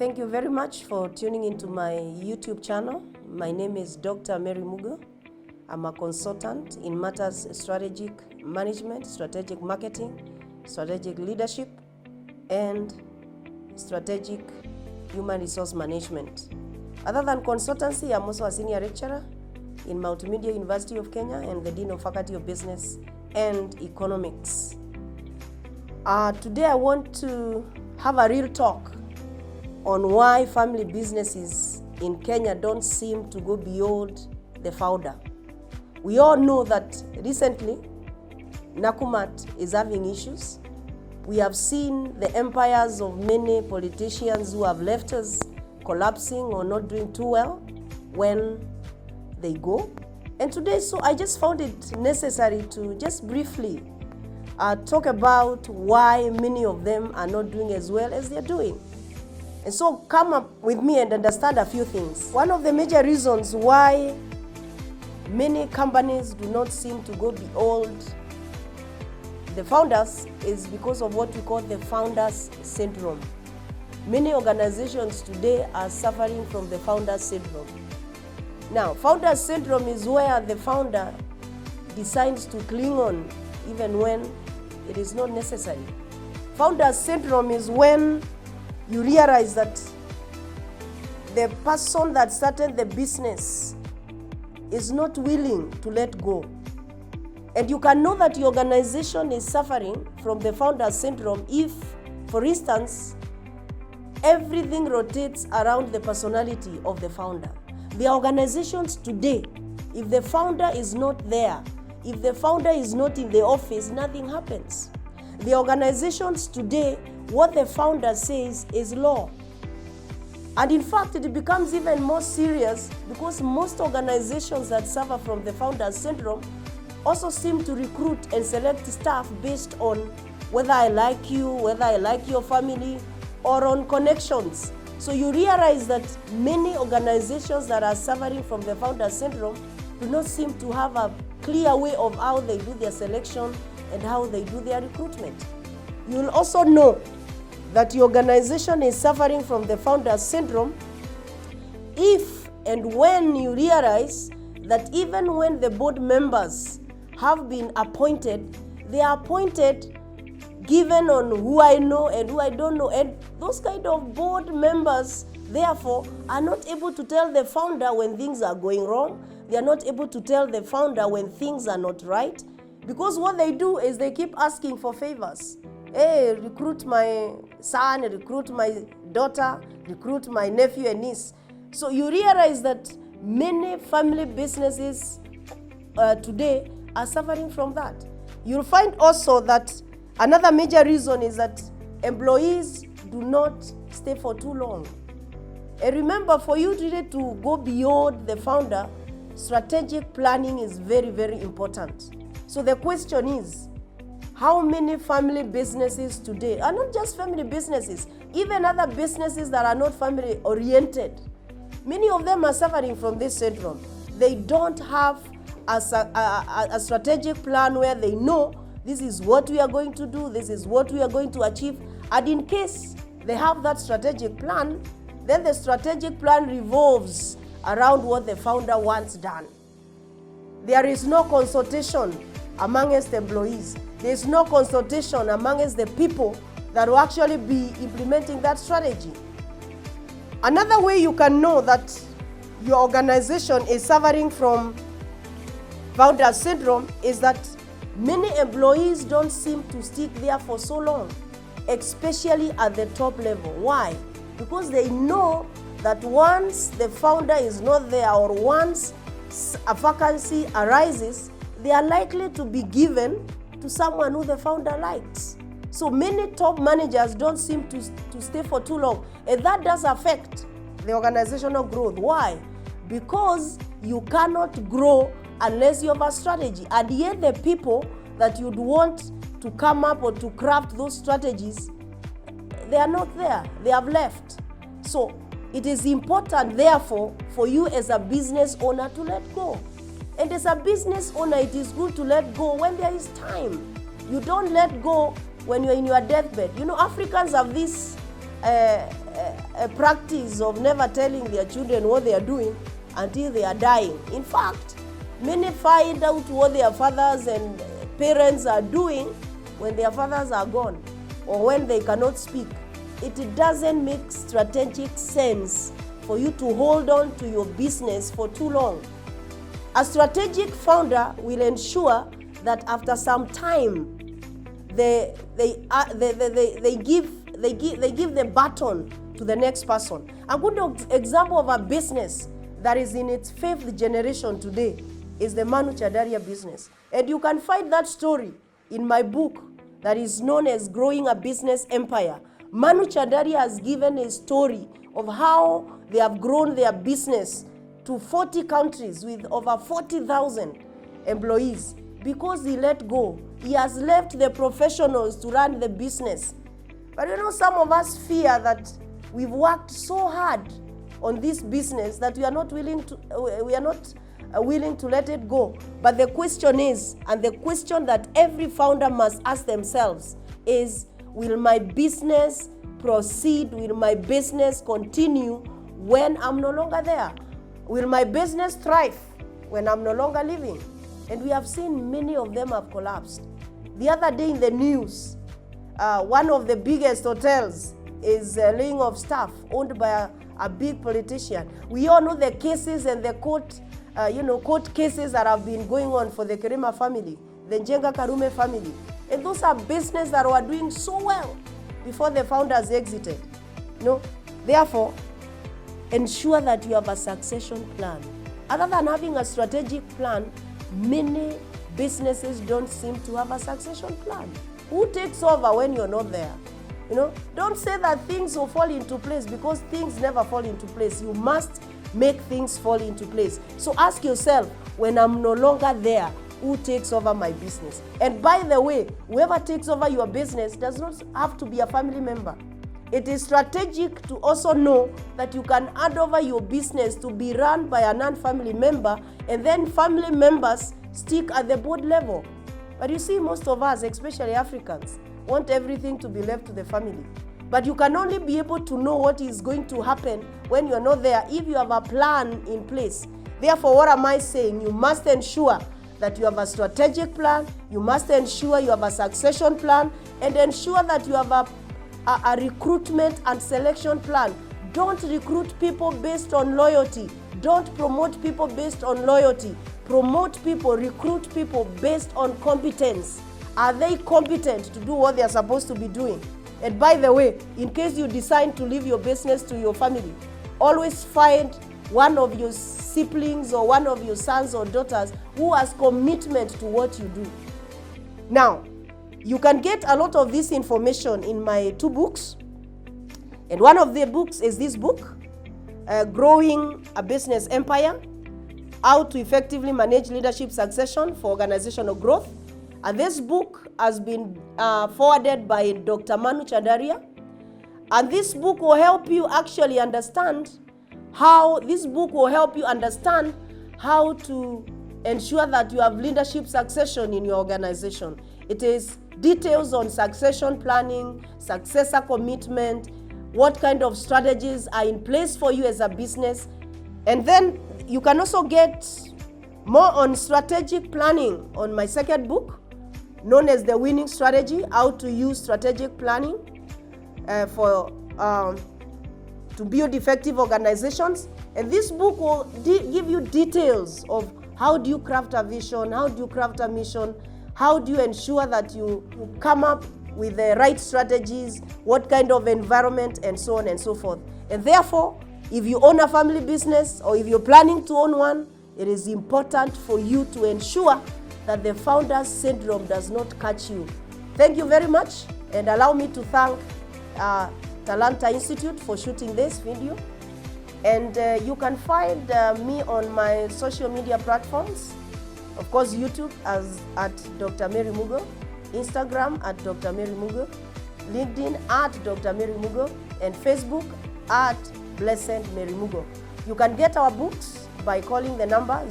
Thank you very much for tuning into my YouTube channel. My name is Dr. Mary Mugo. I'm a consultant in matters strategic management, strategic marketing, strategic leadership, and strategic human resource management. Other than consultancy, I'm also a senior lecturer in Multimedia University of Kenya and the Dean of Faculty of Business and Economics. Today I want to have a real talk on why family businesses in Kenya don't seem to go beyond the founder. We all know that recently Nakumatt is having issues. We have seen the empires of many politicians who have left us collapsing or not doing too well when they go. And today, so I just found it necessary to just briefly talk about why many of them are not doing as well as they're doing. And so come up with me and understand a few things. One of the major reasons why many companies do not seem to go beyond the founders is because of what we call the founders syndrome. Many organizations today are suffering from the founders syndrome. Now, founders syndrome is where the founder decides to cling on even when it is not necessary. Founders syndrome is when you realize that the person that started the business is not willing to let go. And you can know that your organization is suffering from the founder syndrome if, for instance, everything rotates around the personality of the founder. The organizations today, if the founder is not there, if the founder is not in the office, nothing happens. The organizations today, what the founder says is law. And in fact, it becomes even more serious because most organizations that suffer from the founder syndrome also seem to recruit and select staff based on whether I like you, whether I like your family, or on connections. So you realize that many organizations that are suffering from the founder syndrome do not seem to have a clear way of how they do their selection and how they do their recruitment. You'll also know that your organization is suffering from the founder syndrome if and when you realize that even when the board members have been appointed, they are appointed given on who I know and who I don't know. And those kind of board members, therefore, are not able to tell the founder when things are going wrong. They are not able to tell the founder when things are not right. Because what they do is they keep asking for favors. Hey, recruit my son, recruit my daughter, recruit my nephew and niece. So you realize that many family businesses today are suffering from that. You'll find also that another major reason is that employees do not stay for too long. And remember, for you really to go beyond the founder, strategic planning is very, very important. So the question is, how many family businesses today, and not just family businesses, even other businesses that are not family oriented, many of them are suffering from this syndrome. They don't have a strategic plan where they know this is what we are going to do, this is what we are going to achieve. And in case they have that strategic plan, then the strategic plan revolves around what the founder wants done. There is no consultation amongst employees. There is no consultation amongst the people that will actually be implementing that strategy. Another way you can know that your organization is suffering from founder syndrome is that many employees don't seem to stick there for so long, especially at the top level. Why? Because they know that once the founder is not there or once a vacancy arises, they are likely to be given to someone who the founder likes. So many top managers don't seem to stay for too long. And that does affect the organizational growth. Why? Because you cannot grow unless you have a strategy. And yet the people that you'd want to come up or to craft those strategies, they are not there. They have left. So it is important, therefore, for you as a business owner to let go. And as a business owner, it is good to let go when there is time. You don't let go when you're in your deathbed. You know, Africans have this a practice of never telling their children what they are doing until they are dying. In fact, many find out what their fathers and parents are doing when their fathers are gone or when they cannot speak. It doesn't make strategic sense for you to hold on to your business for too long. A strategic founder will ensure that after some time, they give the baton to the next person. A good example of a business that is in its 5th generation today is the Manu Chadaria business. And you can find that story in my book that is known as Growing a Business Empire. Manu Chadaria has given a story of how they have grown their business to 40 countries with over 40,000 employees because he let go. He has left the professionals to run the business. But you know, some of us fear that we've worked so hard on this business that we are not willing to let it go. But the question is, and the question that every founder must ask themselves is, will my business proceed? Will my business continue when I'm no longer there? Will my business thrive when I'm no longer living? And we have seen many of them have collapsed. The other day in the news, one of the biggest hotels is laying off staff owned by a big politician. We all know the cases and the court cases that have been going on for the Kirima family, the Njenga Karume family. And those are businesses that were doing so well before the founders exited. Therefore, ensure that you have a succession plan. Other than having a strategic plan, many businesses don't seem to have a succession plan. Who takes over when you're not there? Don't say that things will fall into place, because things never fall into place. You must make things fall into place. So ask yourself, when I'm no longer there, who takes over my business? And by the way, whoever takes over your business does not have to be a family member. It is strategic to also know that you can hand over your business to be run by a non-family member, and then family members stick at the board level. But you see, most of us, especially Africans, want everything to be left to the family. But you can only be able to know what is going to happen when you're not there if you have a plan in place. Therefore, what am I saying? You must ensure that you have a strategic plan, you must ensure you have a succession plan, and ensure that you have a recruitment and selection plan. Don't recruit people based on loyalty. Don't promote people based on loyalty. Promote people, recruit people based on competence. Are they competent to do what they are supposed to be doing? And by the way, in case you decide to leave your business to your family, always find one of your siblings or one of your sons or daughters who has commitment to what you do. Now, you can get a lot of this information in my 2 books. And one of the books is this book, Growing a Business Empire, How to Effectively Manage Leadership Succession for Organizational Growth. And this book has been forwarded by Dr. Manu Chadaria. And this book will help you actually understand how to ensure that you have leadership succession in your organization. It is details on succession planning, successor commitment, what kind of strategies are in place for you as a business. And then you can also get more on strategic planning on my second book, known as The Winning Strategy, How to Use Strategic Planning to build effective organizations. And this book will give you details of how do you craft a vision, how do you craft a mission, how do you ensure that you come up with the right strategies, what kind of environment, and so on and so forth. And therefore, if you own a family business or if you're planning to own one, it is important for you to ensure that the founder's syndrome does not catch you. Thank you very much, and allow me to thank Talanta Institute for shooting this video. And you can find me on my social media platforms. Of course, YouTube at Dr. Mary Mugo, Instagram at Dr. Mary Mugo, LinkedIn at Dr. Mary Mugo, and Facebook at Blessed Mary Mugo. You can get our books by calling the number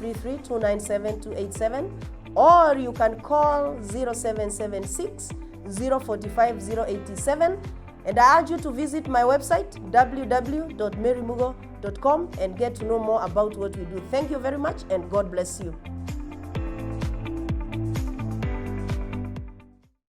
0733-297-287, or you can call 0776-045-087. And I urge you to visit my website, www.marymugo.com, and get to know more about what we do. Thank you very much, and God bless you.